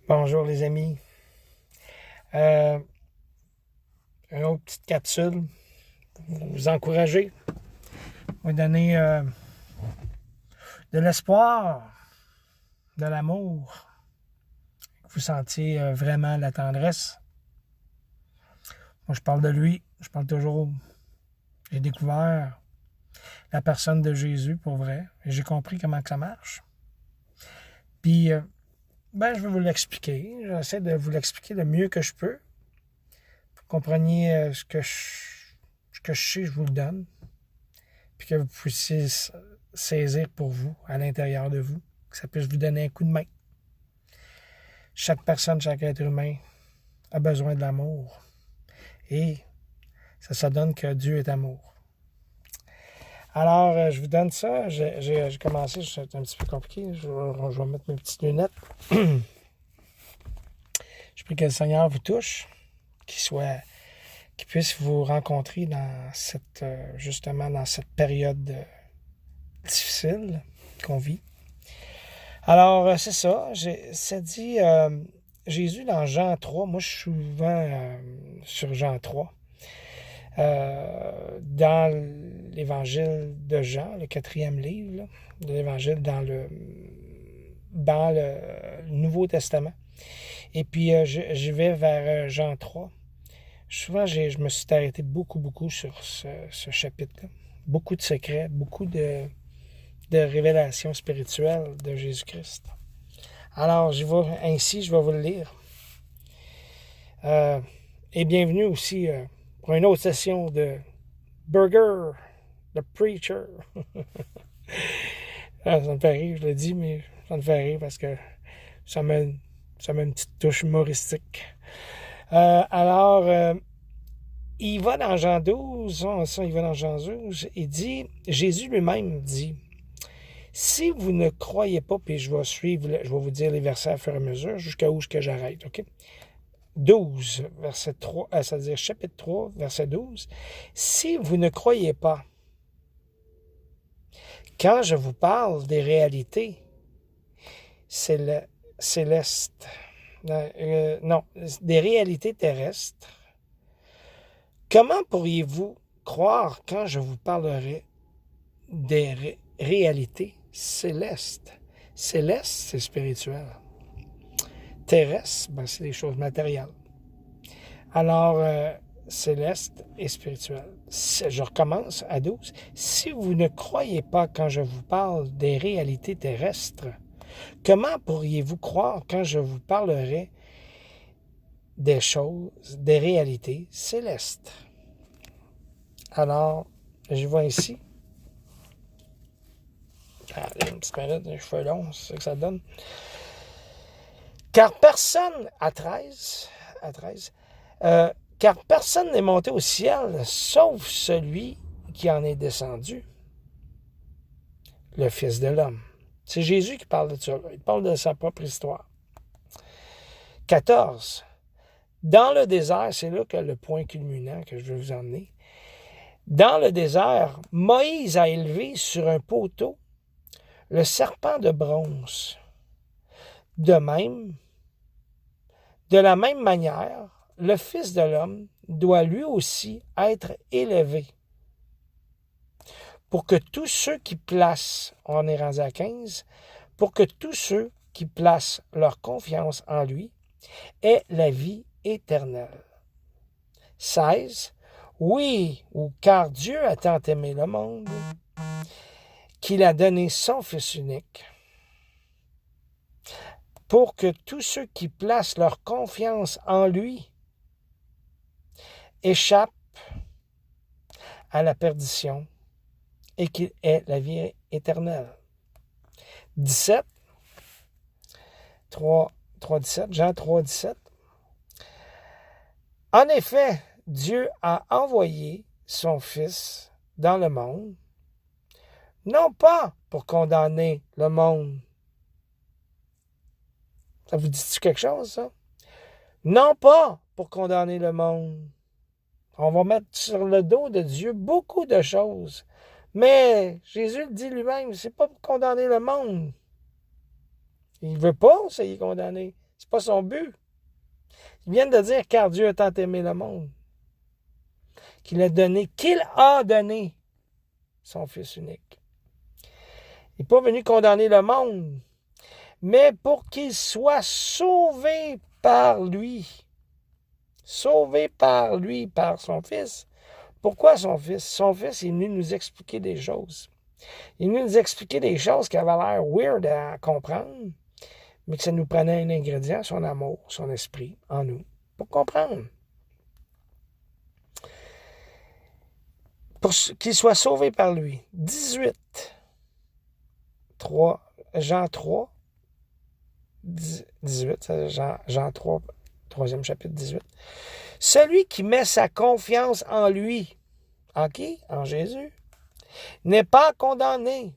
Bonjour les amis. Euh, une autre petite capsule pour vous encourager, vous donner de l'espoir, de l'amour, que vous sentiez vraiment la tendresse. Moi, je parle de lui, je parle toujours. J'ai découvert la personne de Jésus pour vrai, et j'ai compris comment que ça marche. Puis, je vais vous l'expliquer. J'essaie de vous l'expliquer le mieux que je peux. Vous compreniez ce que je sais, je vous le donne. Puis que vous puissiez saisir pour vous, à l'intérieur de vous, que ça puisse vous donner un coup de main. Chaque personne, chaque être humain a besoin de l'amour. Et ça donne que Dieu est amour. Alors, je vous donne ça. J'ai commencé, c'est un petit peu compliqué. Je vais mettre mes petites lunettes. Je prie que le Seigneur vous touche, qu'il puisse vous rencontrer dans justement dans cette période difficile qu'on vit. Alors, c'est ça. Ça dit Jésus dans Jean 3. Moi, je suis souvent sur Jean 3. Dans l'évangile de Jean, le 4e livre là, de l'évangile dans le Nouveau Testament. Et puis, je vais vers Jean 3. Souvent, je me suis arrêté beaucoup sur ce chapitre-là. Beaucoup de secrets, beaucoup de révélations spirituelles de Jésus-Christ. Alors, je vais vous le lire. Et bienvenue aussi pour une autre session de Burger, the Preacher. Ça me fait rire, je le dis, mais ça me fait rire parce que ça met une petite touche humoristique. Il va dans Jean 12, il va dans Jean 12, il dit, Jésus lui-même dit, si vous ne croyez pas, puis je vais vous dire les versets à fur et à mesure, jusqu'à où j'arrête, OK? 12, verset 3, c'est-à-dire chapitre 3, verset 12. Si vous ne croyez pas, quand je vous parle des réalités célestes, des réalités terrestres, comment pourriez-vous croire quand je vous parlerai des réalités célestes? Céleste, c'est spirituel. Terrestre, c'est des choses matérielles. Alors, céleste et spirituel. Je recommence à 12. Si vous ne croyez pas quand je vous parle des réalités terrestres, comment pourriez-vous croire quand je vous parlerai des choses, des réalités célestes? Alors, je vois ici. Allez, une petite minute, les cheveux longs, c'est ça que ça donne. Car personne, à 13, car personne n'est monté au ciel, sauf celui qui en est descendu, le Fils de l'homme. C'est Jésus qui parle de ça. Il parle de sa propre histoire. 14. Dans le désert, c'est là que le point culminant que je vais vous emmener. Dans le désert, Moïse a élevé sur un poteau le serpent de bronze. De la même manière, le Fils de l'homme doit lui aussi être élevé pour que tous ceux qui placent, on est rendu à 15, pour que tous ceux qui placent leur confiance en lui aient la vie éternelle. 16. Oui, car Dieu a tant aimé le monde qu'il a donné son Fils unique pour que tous ceux qui placent leur confiance en lui échappent à la perdition et qu'il ait la vie éternelle. 17, 17, Jean 3, 17. En effet, Dieu a envoyé son Fils dans le monde, non pas pour condamner le monde. Ça vous dit quelque chose, ça? Non pas pour condamner le monde. On va mettre sur le dos de Dieu beaucoup de choses. Mais Jésus le dit lui-même, c'est pas pour condamner le monde. Il ne veut pas essayer de condamner. C'est pas son but. Il vient de dire, car Dieu a tant aimé le monde, qu'il a donné son Fils unique. Il n'est pas venu condamner le monde, mais pour qu'il soit sauvé par lui. Sauvé par lui, par son Fils. Pourquoi son Fils? Son Fils est venu nous expliquer des choses. Il est venu nous expliquer des choses qui avaient l'air weird à comprendre, mais que ça nous prenait un ingrédient, son amour, son esprit en nous, pour comprendre. Pour qu'il soit sauvé par lui. 18. Jean 3. 18. Jean 3, 3e chapitre 18. Celui qui met sa confiance en lui, en qui? En Jésus, n'est pas condamné.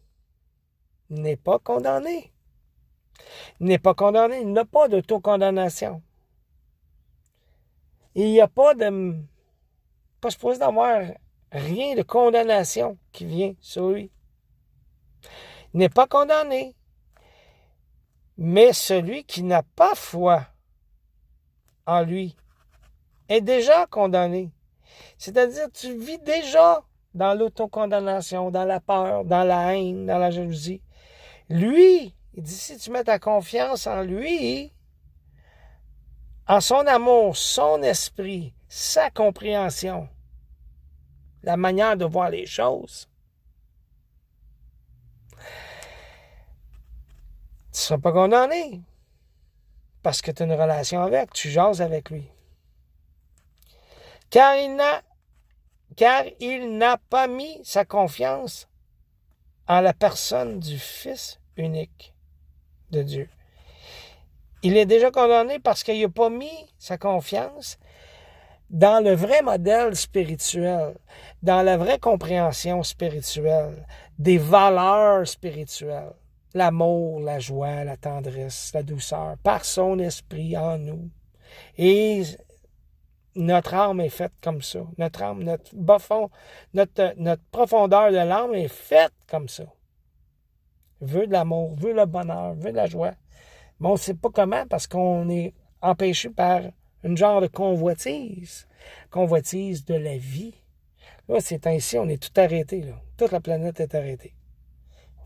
N'est pas condamné. N'est pas condamné. Il n'a pas d'autocondamnation. Il n'y a pas supposé d'avoir rien de condamnation qui vient sur lui. Il n'est pas condamné. Mais celui qui n'a pas foi en lui est déjà condamné. C'est-à-dire, tu vis déjà dans l'autocondamnation, dans la peur, dans la haine, dans la jalousie. Lui, il dit, si tu mets ta confiance en lui, en son amour, son esprit, sa compréhension, la manière de voir les choses, tu ne seras pas condamné parce que tu as une relation avec, tu jases avec lui. Car il n'a pas mis sa confiance en la personne du Fils unique de Dieu. Il est déjà condamné parce qu'il n'a pas mis sa confiance dans le vrai modèle spirituel, dans la vraie compréhension spirituelle, des valeurs spirituelles, l'amour, la joie, la tendresse, la douceur, par son esprit en nous. Et notre âme est faite comme ça. Notre âme, notre bas fond, notre profondeur de l'âme est faite comme ça. Veut de l'amour, veut le bonheur, veut de la joie. Mais on ne sait pas comment parce qu'on est empêché par une genre de convoitise. Convoitise de la vie. Là, ces temps-ci, on est tout arrêté. Là. Toute la planète est arrêtée.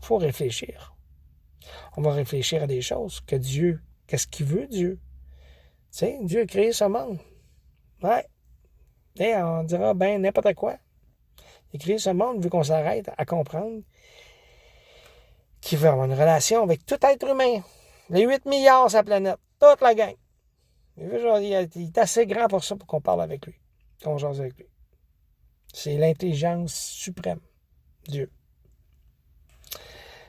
Il faut réfléchir. On va réfléchir à des choses que Dieu, qu'est-ce qu'il veut, Dieu? Tu sais, Dieu a créé ce monde. Ouais. Et on dira, n'importe quoi. Il a créé ce monde, vu qu'on s'arrête à comprendre qu'il veut avoir une relation avec tout être humain. Les 8 milliards sur la planète. Toute la gang. Il est assez grand pour ça, pour qu'on parle avec lui. Qu'on jase avec lui. C'est l'intelligence suprême. Dieu.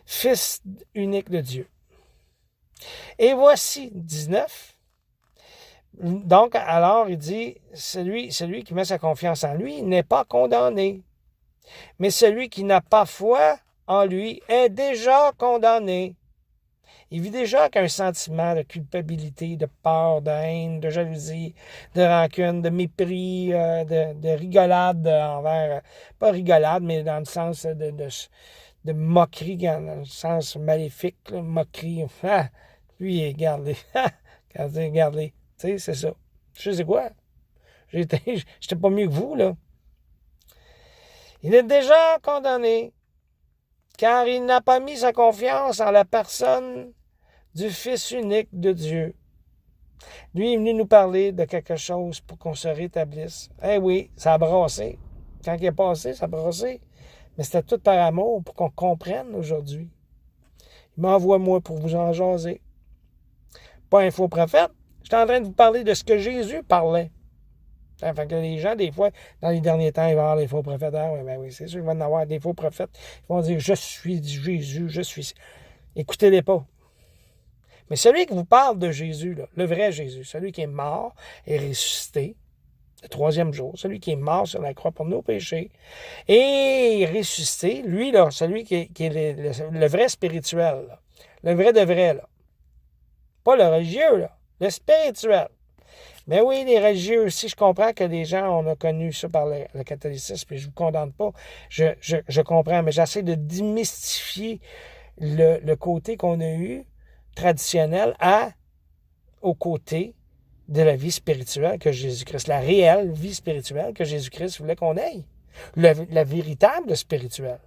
Fils unique de Dieu. Et voici, 19. Donc, alors, il dit, celui qui met sa confiance en lui n'est pas condamné. Mais celui qui n'a pas foi en lui est déjà condamné. Il vit déjà avec un sentiment de culpabilité, de peur, de haine, de jalousie, de rancune, de mépris, de rigolade envers, pas rigolade, mais dans le sens de moquerie, dans le sens maléfique, là, moquerie. Ah, lui, regardez, regardez, tu sais, c'est ça. Je sais quoi? J'étais pas mieux que vous, là. Il est déjà condamné, car il n'a pas mis sa confiance en la personne du Fils unique de Dieu. Lui est venu nous parler de quelque chose pour qu'on se rétablisse. Eh oui, ça a brassé. Quand il est passé, ça a brassé. Mais c'était tout par amour pour qu'on comprenne aujourd'hui. Il m'envoie moi pour vous en jaser. Pas un faux prophète. J'étais en train de vous parler de ce que Jésus parlait. Enfin, que les gens, des fois, dans les derniers temps, ils vont avoir des faux prophètes. Ah, oui, c'est sûr qu'ils vont en avoir des faux prophètes. Ils vont dire, je suis Jésus, je suis... Écoutez-les pas. Mais celui qui vous parle de Jésus, là, le vrai Jésus, celui qui est mort et ressuscité, le 3e jour, celui qui est mort sur la croix pour nos péchés, et ressuscité, lui, là, celui qui est le vrai spirituel, là, le vrai de vrai, là. Pas le religieux, là, le spirituel. Mais oui, les religieux aussi, je comprends que les gens, on a connu ça par le catholicisme, et je ne vous condamne pas, je comprends, mais j'essaie de démystifier le côté qu'on a eu, traditionnel, aux côtés de la vie spirituelle que Jésus-Christ, la réelle vie spirituelle que Jésus-Christ voulait qu'on ait, la véritable spirituelle.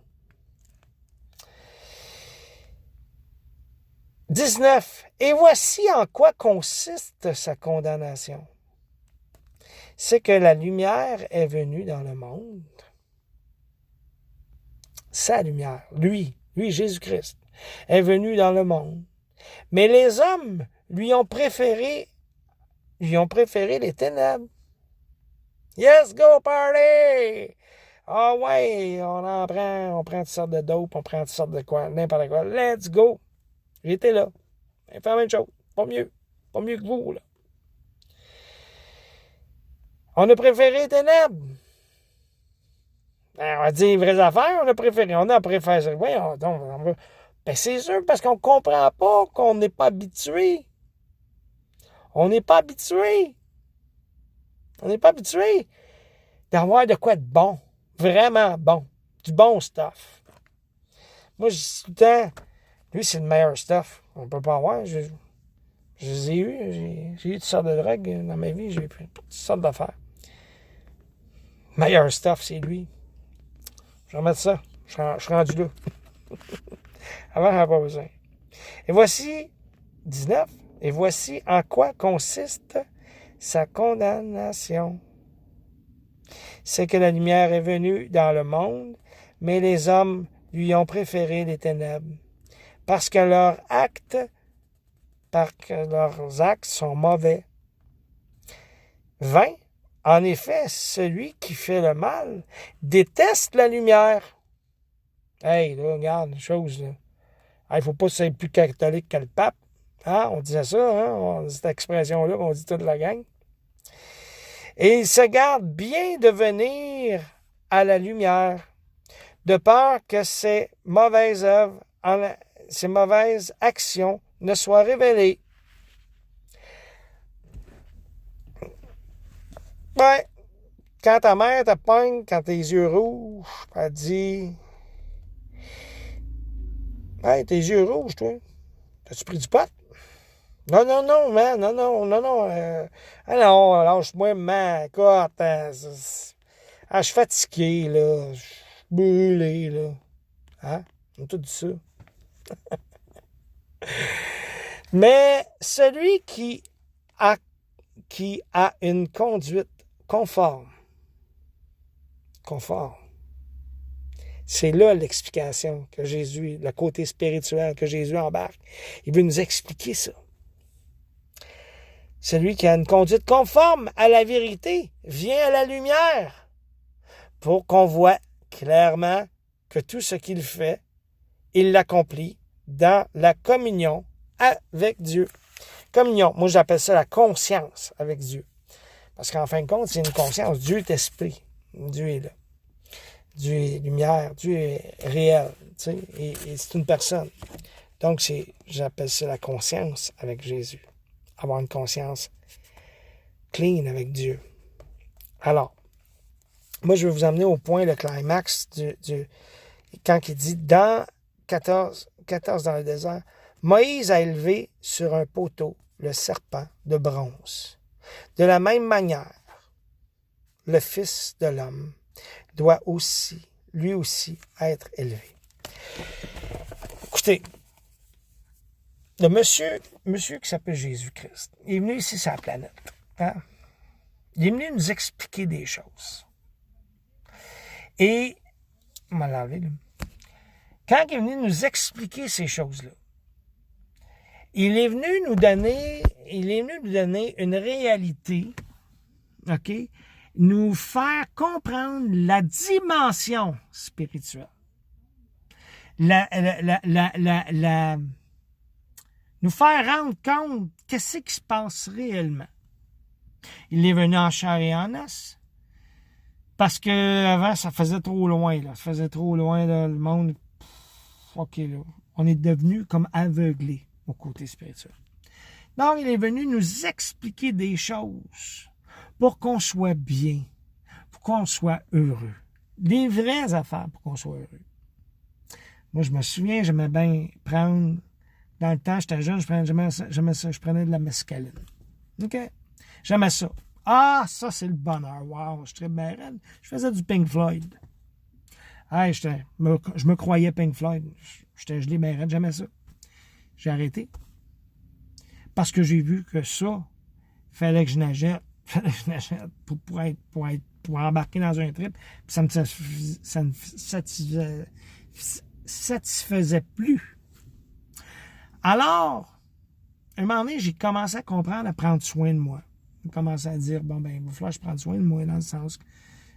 19. Et voici en quoi consiste sa condamnation. C'est que la lumière est venue dans le monde. Sa lumière, lui, Jésus-Christ, est venu dans le monde. Mais les hommes lui ont préféré les ténèbres. Yes, go party! Ah ouais, on prend toutes sortes de dope, on prend toutes sortes de quoi, n'importe quoi. Let's go! J'étais là. Faire la même chose. Pas mieux que vous, là. On a préféré les ténèbres. On va dire les vraies affaires, on a préféré. Voyons donc, ben c'est sûr, parce qu'on ne comprend pas, qu'on n'est pas habitué. On n'est pas habitué d'avoir de quoi de bon. Vraiment bon. Du bon stuff. Moi, je dis tout le temps, lui, c'est le meilleur stuff. On ne peut pas avoir. Je les ai eus. J'ai eu toutes sortes de drogues dans ma vie. J'ai eu toutes sortes d'affaires. Meilleur stuff, c'est lui. Je vais remettre ça. Je suis rendu là. Avant, j'en ai pas besoin. Et voici, 19, et voici en quoi consiste sa condamnation. C'est que la lumière est venue dans le monde, mais les hommes lui ont préféré les ténèbres, parce que leurs actes sont mauvais. 20. En effet, celui qui fait le mal déteste la lumière. Hey, là, regarde, une chose, là. Il ne faut pas être plus catholique que le pape. Hein? On disait ça, hein? Cette expression-là qu'on dit toute la gang. Et il se garde bien de venir à la lumière, de peur que ses mauvaises œuvres, ses mauvaises actions ne soient révélées. Ouais, quand ta mère te pogne, quand tes yeux rouges, elle dit « Hey, tes yeux rouges, toi, t'as-tu pris du pot? » Non, man, non. Non, lâche-moi, man, écoute, je suis fatigué, là, je suis brûlé, là. Hein? On a tout dit ça. Mais celui qui a une conduite conforme, c'est là l'explication que Jésus, le côté spirituel que Jésus embarque. Il veut nous expliquer ça. Celui qui a une conduite conforme à la vérité vient à la lumière pour qu'on voit clairement que tout ce qu'il fait, il l'accomplit dans la communion avec Dieu. Communion, moi j'appelle ça la conscience avec Dieu. Parce qu'en fin de compte, c'est une conscience. Dieu est esprit. Dieu est là. Dieu est lumière. Dieu est réel. Tu sais, et c'est une personne. Donc, j'appelle ça la conscience avec Jésus. Avoir une conscience clean avec Dieu. Alors, moi, je vais vous amener au point, le climax quand il dit dans 14 dans le désert, Moïse a élevé sur un poteau le serpent de bronze. De la même manière, le Fils de l'homme doit lui aussi, être élevé. Écoutez, le monsieur qui s'appelle Jésus-Christ, il est venu ici sur la planète. Hein? Il est venu nous expliquer des choses. Et, on m'a lavé, là. Quand il est venu nous expliquer ces choses-là, il est venu nous donner une réalité, OK? Nous faire comprendre la dimension spirituelle. Nous faire rendre compte qu'est-ce qui se passe réellement. Il est venu en chair et en os. Parce que avant, ça faisait trop loin, là. Ça faisait trop loin, là, le monde. OK, là. On est devenu comme aveuglés au côté spirituel. Donc, il est venu nous expliquer des choses pour qu'on soit bien, pour qu'on soit heureux. Des vraies affaires pour qu'on soit heureux. Moi, je me souviens, j'aimais bien prendre Dans le temps, j'étais jeune, j'aimais ça, je prenais de la mescaline. OK? J'aimais ça. Ah, ça, c'est le bonheur. Wow, je suis bien raide. Je faisais du Pink Floyd. Hey, je me croyais Pink Floyd. J'étais gelé bien raide, j'aimais ça. J'ai arrêté. Parce que j'ai vu que ça, fallait que je nageais. Pour embarquer dans un trip. Puis ça me satisfaisait plus. Alors, un moment donné, j'ai commencé à comprendre, à prendre soin de moi. J'ai commencé à dire, bon, ben, il va falloir que je prenne soin de moi, dans le sens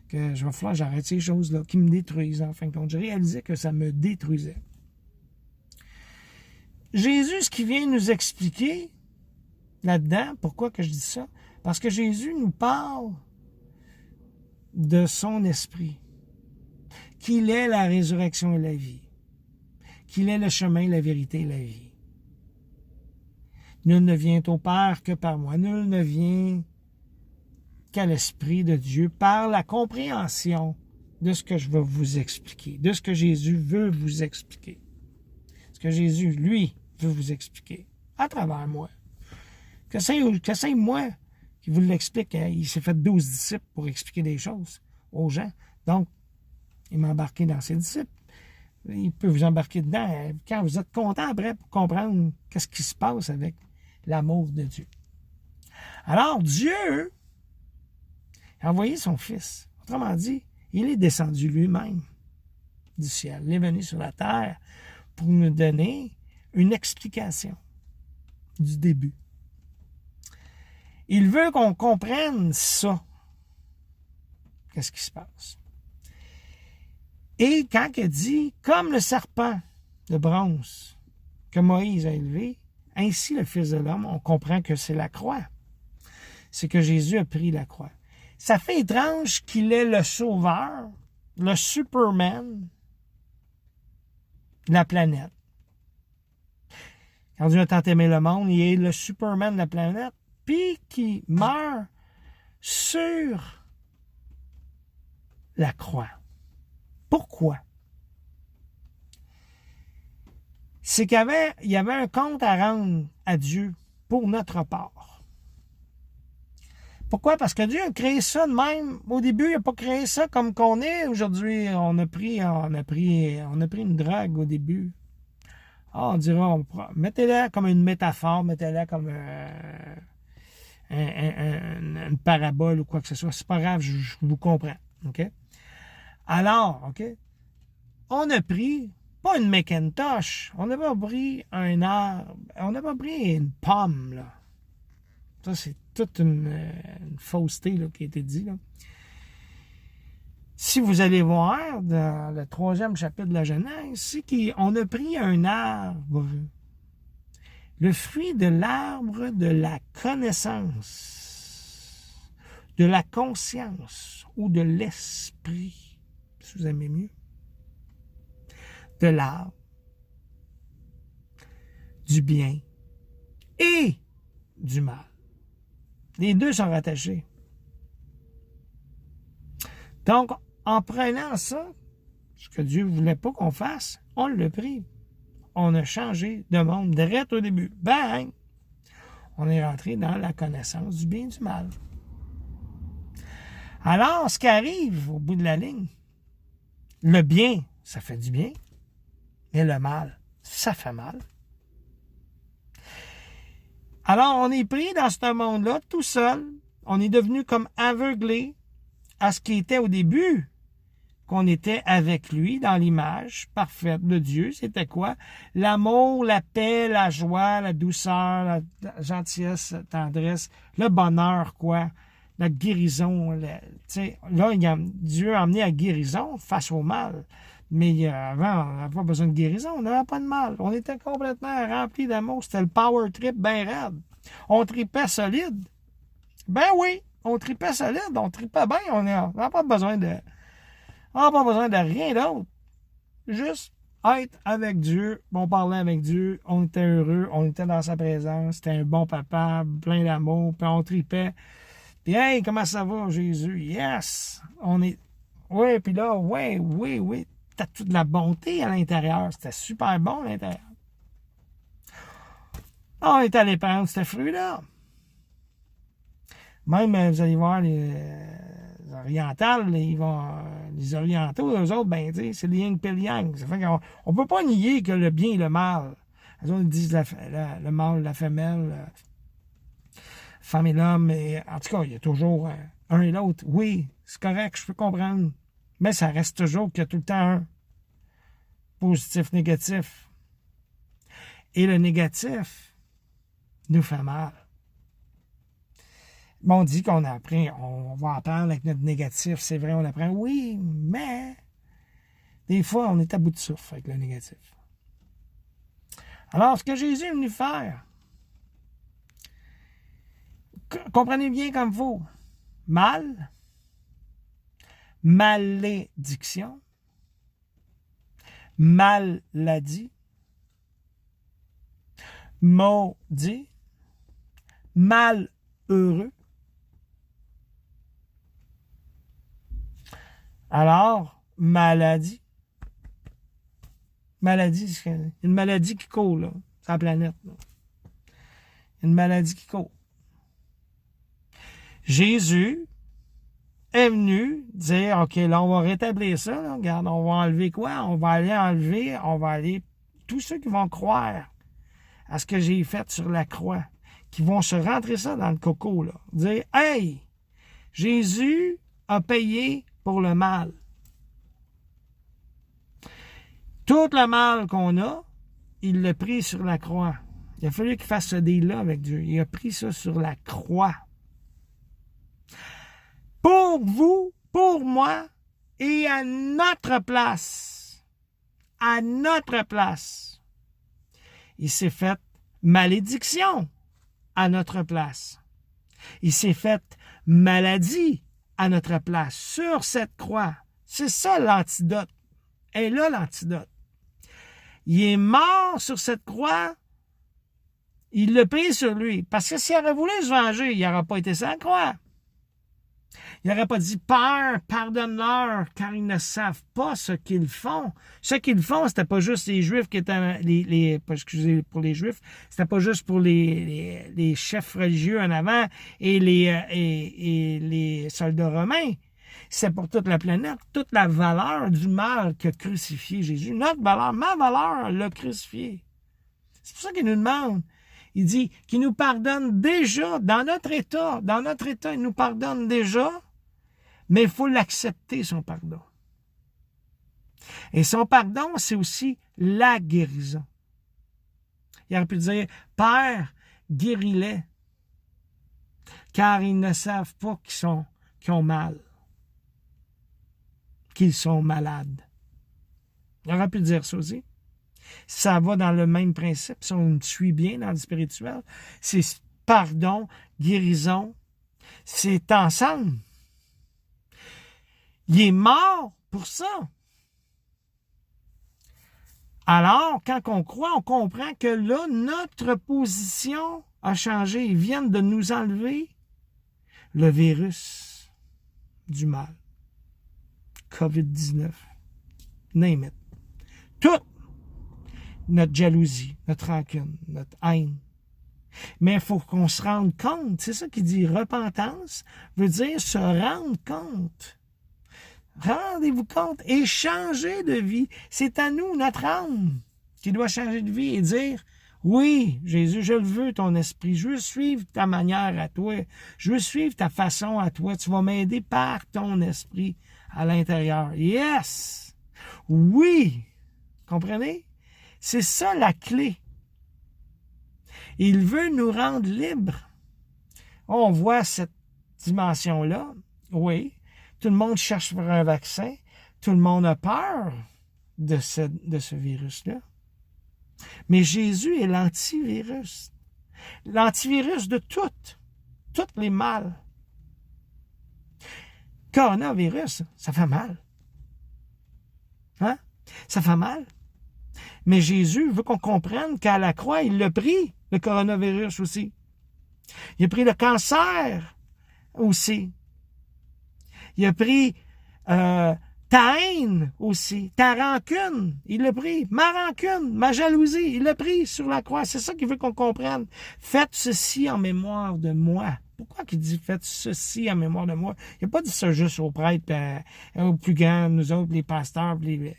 que je vais falloir que j'arrête ces choses-là qui me détruisent. En fin de compte, j'ai réalisé que ça me détruisait. Jésus, ce qu'il vient nous expliquer là-dedans, pourquoi que je dis ça? Parce que Jésus nous parle de son esprit, qu'il est la résurrection et la vie, qu'il est le chemin, la vérité et la vie. Nul ne vient au Père que par moi, nul ne vient qu'à l'Esprit de Dieu par la compréhension de ce que je vais vous expliquer, de ce que Jésus veut vous expliquer, ce que Jésus, lui, veut vous expliquer à travers moi. Que c'est moi qui vous l'explique. Il s'est fait 12 disciples pour expliquer des choses aux gens. Donc, il m'a embarqué dans ses disciples. Il peut vous embarquer dedans quand vous êtes content après pour comprendre qu'est-ce qui se passe avec l'amour de Dieu. Alors, Dieu a envoyé son Fils. Autrement dit, il est descendu lui-même du ciel. Il est venu sur la terre pour nous donner une explication du début. Il veut qu'on comprenne ça. Qu'est-ce qui se passe? Et quand il dit, comme le serpent de bronze que Moïse a élevé, ainsi le Fils de l'homme, on comprend que c'est la croix. C'est que Jésus a pris la croix. Ça fait étrange qu'il est le sauveur, le Superman de la planète. Quand Dieu a tant aimé le monde, il est le Superman de la planète, puis qui meurt sur la croix. Pourquoi? C'est qu'il y avait un compte à rendre à Dieu pour notre part. Pourquoi? Parce que Dieu a créé ça de même. Au début, il n'a pas créé ça comme qu'on est. Aujourd'hui, on a pris une drogue au début. On dira, mettez-la comme une métaphore, mettez-la comme une parabole ou quoi que ce soit. C'est pas grave, je vous comprends. OK? Alors, OK? On a pris, pas une Macintosh, on n'a pas pris un arbre, on n'a pas pris une pomme, là. Ça, c'est toute une fausseté là, qui a été dit, là. Si vous allez voir dans le 3e chapitre de la Genèse, c'est qu'on a pris un arbre, le fruit de l'arbre de la connaissance, de la conscience ou de l'esprit, si vous aimez mieux, de l'arbre, du bien et du mal. Les deux sont rattachés. Donc, en prenant ça, ce que Dieu ne voulait pas qu'on fasse, on l'a pris. On a changé de monde direct au début. Bang! On est rentré dans la connaissance du bien et du mal. Alors, ce qui arrive au bout de la ligne, le bien, ça fait du bien, mais le mal, ça fait mal. Alors, on est pris dans ce monde-là, tout seul. On est devenu comme aveuglé à ce qui était au début, qu'on était avec lui dans l'image parfaite de Dieu. C'était quoi? L'amour, la paix, la joie, la douceur, la gentillesse, la tendresse, le bonheur, quoi. La guérison. Là, Dieu a amené la guérison face au mal. Mais avant, on n'avait pas besoin de guérison, on n'avait pas de mal. On était complètement remplis d'amour. C'était le power trip bien raide. On tripait solide. Ben oui, on tripait solide, on tripait bien. On n'a pas besoin de rien d'autre. Juste être avec Dieu. On parlait avec Dieu, on était heureux, on était dans sa présence. C'était un bon papa, plein d'amour, puis on tripait. Puis hey, comment ça va, Jésus? Yes! Oui, puis là, oui. T'as toute la bonté à l'intérieur. C'était super bon à l'intérieur. On est allé prendre ce fruit-là. Même, vous allez voir, les orientales, les orientaux, eux autres, ben, tu sais, c'est le yin et le yang. Ça fait qu'on ne peut pas nier que le bien et le mal. Eux autres, ils disent le mâle, la femelle, la femme et l'homme. En tout cas, il y a toujours un et l'autre. Oui, c'est correct, je peux comprendre. Mais ça reste toujours qu'il y a tout le temps un. Positif, négatif. Et le négatif nous fait mal. Bon, on dit qu'on apprend, on va apprendre avec notre négatif, c'est vrai, on apprend, oui, mais des fois, on est à bout de souffle avec le négatif. Alors, ce que Jésus est venu faire, comprenez bien comme il faut, mal, malédiction, maladie, maudit, malheureux. Alors, maladie. Maladie, c'est une maladie qui court, là, sur la planète. Là. Une maladie qui court. Jésus est venu dire, OK, là, on va rétablir ça. Là. Regarde, on va enlever quoi? On va aller tous ceux qui vont croire à ce que j'ai fait sur la croix, qui vont se rentrer ça dans le coco, là. Dire, hey, Jésus a payé pour le mal. Tout le mal qu'on a, il l'a pris sur la croix. Il a fallu qu'il fasse ce deal-là avec Dieu. Il a pris ça sur la croix. Pour vous, pour moi, et à notre place. À notre place. Il s'est fait malédiction à notre place. Il s'est fait maladie à notre place, sur cette croix. C'est ça l'antidote. Et là, l'antidote. Il est mort sur cette croix. Il l'a pris sur lui. Parce que s'il aurait voulu se venger, il n'aurait pas été sans croix. Il n'aurait pas dit, Père, pardonne-leur, car ils ne savent pas ce qu'ils font. Ce qu'ils font, c'était pas juste les Juifs qui étaient, excusez pour les Juifs, c'était pas juste pour les chefs religieux en avant et les soldats romains. C'est pour toute la planète, toute la valeur du mal qu'a crucifié Jésus. Notre valeur, ma valeur, l'a crucifié. C'est pour ça qu'il nous demande. Il dit qu'il nous pardonne déjà dans notre état. Dans notre état, il nous pardonne déjà, mais il faut l'accepter, son pardon. Et son pardon, c'est aussi la guérison. Il aurait pu dire, Père, guéris-les, car ils ne savent pas qu'ils ont mal, qu'ils sont malades. Il aurait pu dire ça aussi. Ça va dans le même principe, si on suit bien dans le spirituel. C'est pardon, guérison, c'est ensemble. Il est mort pour ça. Alors, quand on croit, on comprend que là, notre position a changé. Ils viennent de nous enlever le virus du mal. COVID-19. Name it. Tout. Notre jalousie, notre rancune, notre haine. Mais il faut qu'on se rende compte. C'est ça qui dit repentance, veut dire se rendre compte. Rendez-vous compte et changer de vie. C'est à nous, notre âme, qui doit changer de vie et dire, oui, Jésus, je le veux, ton esprit. Je veux suivre ta manière à toi. Je veux suivre ta façon à toi. Tu vas m'aider par ton esprit à l'intérieur. Yes! Oui! Comprenez? C'est ça la clé. Il veut nous rendre libres. On voit cette dimension-là. Oui. Tout le monde cherche pour un vaccin. Tout le monde a peur de ce virus-là. Mais Jésus est l'antivirus. L'antivirus de toutes les mal. Coronavirus, ça fait mal. Hein? Ça fait mal. Mais Jésus veut qu'on comprenne qu'à la croix, il l'a pris, le coronavirus aussi. Il a pris le cancer aussi. Il a pris Ta haine aussi, ta rancune, il l'a pris. Ma rancune, ma jalousie, il l'a pris sur la croix. C'est ça qu'il veut qu'on comprenne. Faites ceci en mémoire de moi. Pourquoi qu'il dit faites ceci en mémoire de moi? Il n'a pas dit ça juste aux prêtres, aux plus grands, nous autres, les pasteurs, les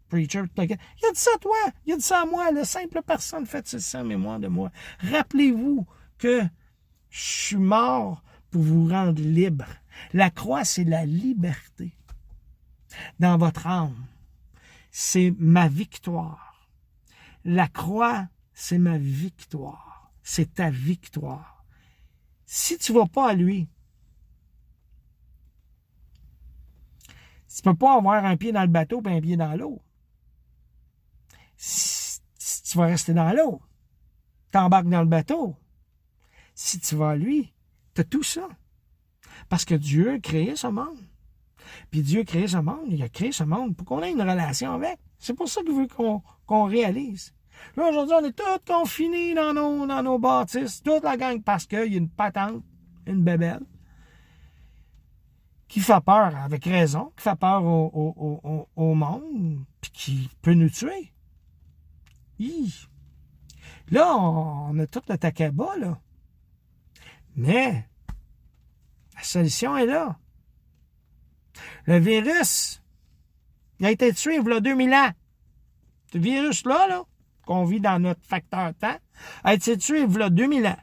preachers. Il a dit ça à toi, il a dit ça à moi, la simple personne, faites ceci en mémoire de moi. Rappelez-vous que je suis mort pour vous rendre libre. La croix, c'est la liberté. Dans votre âme, c'est ma victoire. La croix, c'est ma victoire. C'est ta victoire. Si tu ne vas pas à lui, tu ne peux pas avoir un pied dans le bateau et un pied dans l'eau. Si tu vas rester dans l'eau, tu embarques dans le bateau. Si tu vas à lui, tu as tout ça. Parce que Dieu a créé ce monde. Puis Dieu a créé ce monde, il a créé ce monde pour qu'on ait une relation avec. C'est pour ça qu'il veut qu'on réalise. Là, aujourd'hui, on est tous confinés dans nos bâtisses, toute la gang, parce qu'il y a une patente, une bébelle, qui fait peur, avec raison, qui fait peur au monde, puis qui peut nous tuer. Là, on a tout le takaba, là. Mais la solution est là. Le virus, il a été tué il y a 2000 ans. Ce virus-là, qu'on vit dans notre facteur temps, a été tué il y a 2000 ans.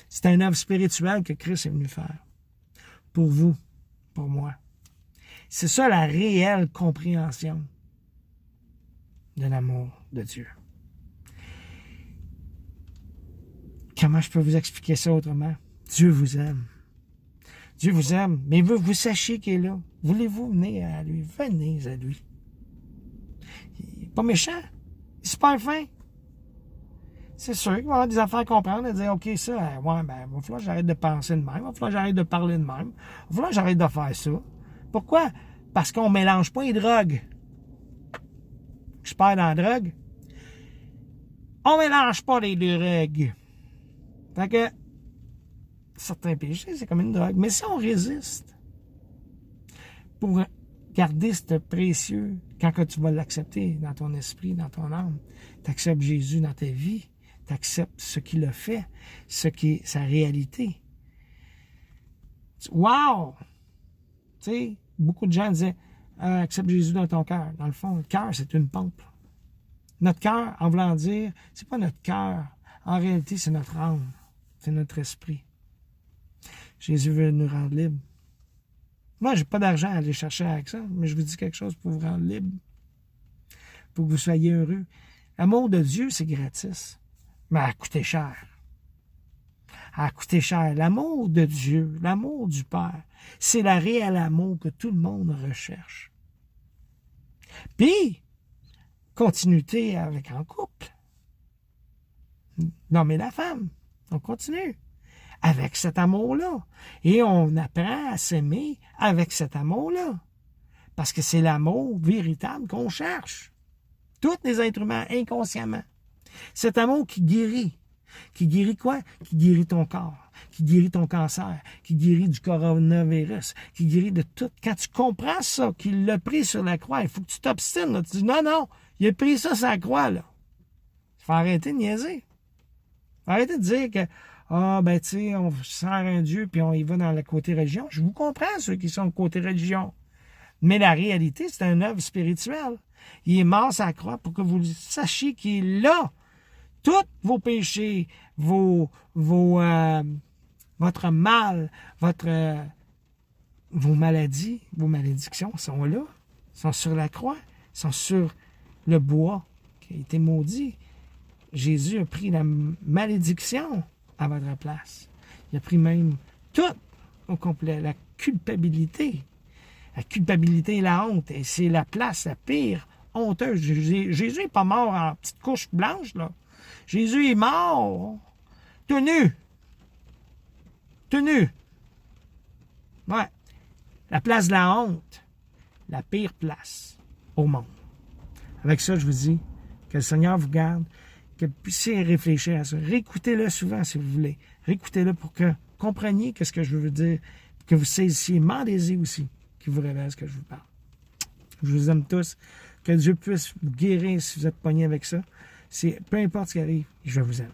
C'est un œuvre spirituelle que Christ est venu faire. Pour vous, pour moi. C'est ça la réelle compréhension de l'amour de Dieu. Comment je peux vous expliquer ça autrement? Dieu vous aime. Dieu vous aime, mais il veut que vous sachiez qu'il est là. Voulez-vous venir à lui? Venez à lui. Il n'est pas méchant. Il est super fin. C'est sûr qu'il va y avoir des affaires à comprendre et dire, OK, ça, ouais, ben, il va falloir que j'arrête de penser de même. Il va falloir que j'arrête de parler de même. Il va falloir que j'arrête de faire ça. Pourquoi? Parce qu'on ne mélange pas les drogues. Je perds dans la drogue. On ne mélange pas les drogues. Fait que, certains péchés, c'est comme une drogue. Mais si on résiste, pour garder ce précieux, quand que tu vas l'accepter dans ton esprit, dans ton âme, tu acceptes Jésus dans ta vie, tu acceptes ce qu'il a fait, ce qui est sa réalité. Wow! Tu sais, beaucoup de gens disaient, accepte Jésus dans ton cœur. Dans le fond, le cœur, c'est une pompe. Notre cœur, en voulant dire, c'est pas notre cœur. En réalité, c'est notre âme. C'est notre esprit. Jésus veut nous rendre libres. Moi, j'ai pas d'argent à aller chercher avec ça, mais je vous dis quelque chose pour vous rendre libre. Pour que vous soyez heureux. L'amour de Dieu, c'est gratis. Mais elle a coûté cher. Elle a coûté cher. L'amour de Dieu, l'amour du Père, c'est le réel amour que tout le monde recherche. Puis, continuité avec un couple. L'homme et la femme. On continue avec cet amour-là. Et on apprend à s'aimer avec cet amour-là. Parce que c'est l'amour véritable qu'on cherche. Tous les êtres humains, inconsciemment. Cet amour qui guérit. Qui guérit quoi? Qui guérit ton corps. Qui guérit ton cancer. Qui guérit du coronavirus. Qui guérit de tout. Quand tu comprends ça, qu'il l'a pris sur la croix, il faut que tu t'obstines. Là. Tu dis, non, il a pris ça sur la croix. Là. Il faut arrêter de niaiser. Arrêtez de dire que, ben, tu sais, on sert un Dieu puis on y va dans le côté religion. Je vous comprends, ceux qui sont côté religion. Mais la réalité, c'est une œuvre spirituelle. Il est mort sur la croix pour que vous sachiez qu'il est là. Tous vos péchés, votre mal, vos maladies, vos malédictions sont là, sont sur la croix, sont sur le bois qui a été maudit. Jésus a pris la malédiction à votre place. Il a pris même tout au complet, la culpabilité. La culpabilité et la honte. Et c'est la place la pire honteuse. Jésus n'est pas mort en petite couche blanche, là. Jésus est mort tenu. Ouais. La place de la honte. La pire place au monde. Avec ça, je vous dis que le Seigneur vous garde, que vous puissiez réfléchir à ça. Réécoutez-le souvent si vous voulez. Réécoutez-le pour que vous compreniez ce que je veux dire, que vous saisissiez, mendez-y aussi, qui vous révèle ce que je vous parle. Je vous aime tous. Que Dieu puisse vous guérir si vous êtes pognés avec ça. Peu importe ce qui arrive, je vous aime.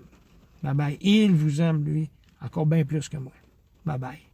Bye bye. Il vous aime, lui, encore bien plus que moi. Bye bye.